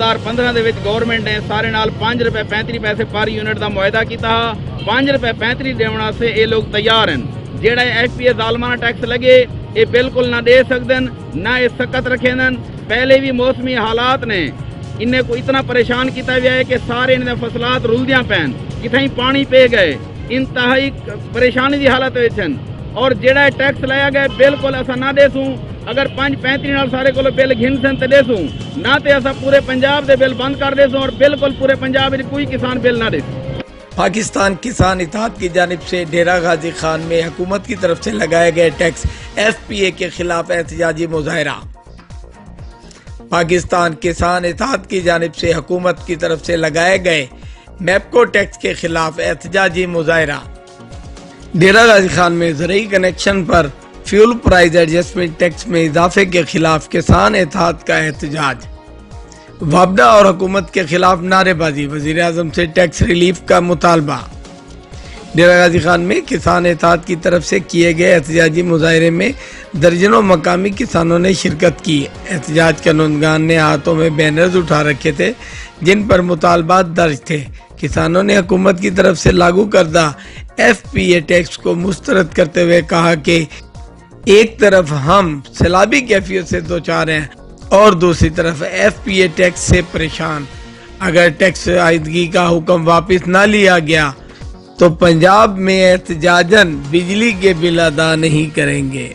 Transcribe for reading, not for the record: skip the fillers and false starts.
2015 ਦੇ ਵਿੱਚ ਗਵਰਨਮੈਂਟ ਨੇ ਸਾਰੇ ਨਾਲ 5 ਰੁਪਏ 35 ਪੈਸੇ ਪਰ ਯੂਨਿਟ ਦਾ ਮੁਆਇਦਾ ਕੀਤਾ 5 ਰੁਪਏ 35 ਦੇਣ ਵਾਸਤੇ ਇਹ ਲੋਕ ਤਿਆਰ ਹਨ ਜਿਹੜਾ FPA ਜ਼ਾਲਮਾਨਾ ਟੈਕਸ ਲਗੇ ਇਹ ਬਿਲਕੁਲ ਨਾ ਦੇ ਸਕਦਨ ਨਾ ਇਹ ਸਖਤ ਰੱਖੇਨ ਪਹਿਲੇ ਵੀ ਮੌਸਮੀ ਹਾਲਾਤ ਨੇ इन्हें को इतना परेशान किया गया है कि सारे इन्हें फसलात रुलदियां पैन कितें पानी पे गए इंतहाई परेशानी की हालत और जेड़ा टैक्स लाया गया बिल्कुल असा ना देसूँ अगर 5-35 नाल सारे को बिल घिनसन तो देसूँ ना तो असा पूरे पंजाब के बिल बंद कर देसूँ और बिल्कुल पूरे पंजाब में कोई किसान बिल ना दे। पाकिस्तान किसान इत्तेहाद की जानिब से डेरा गाजी खान में हुकूमत की तरफ से लगाए गए टैक्स FPA के खिलाफ एहतजाजी मुजाहरा। पाकिस्तान किसान इत्तेहाद की जानिब से हुकूमत की तरफ से लगाए गए मैपको टैक्स के खिलाफ एहतजाजी मुजाहरा। डेरा गाजी खान में ज़रूरी कनेक्शन पर फ्यूल प्राइस एडजस्टमेंट टैक्स में इजाफे के खिलाफ किसान इत्तेहाद का एहतजाज। वापडा और हुकूमत के खिलाफ नारेबाजी, वज़ीर आज़म से टैक्स रिलीफ का मुतालबा। डेरा गाजी खान में किसान इत्तेहाद की तरफ से किए गए एहतजाजी मुजाहरे में दर्जनों मकामी किसानों ने शिरकत की। एहतजाज करनुगान ने हाथों में बैनर्स उठा रखे थे जिन पर मुतालबात दर्ज थे। किसानों ने हुकूमत की तरफ से लागू करदा FPA टैक्स को मुस्तरद करते हुए कहा कि एक तरफ हम सैलाबी कैफियत से दो चार हैं और दूसरी तरफ FPA टैक्स से परेशान। अगर टैक्स आयदगी का हुक्म वापस ना लिया गया तो पंजाब में एहतजाजन बिजली के बिल अदा नहीं करेंगे।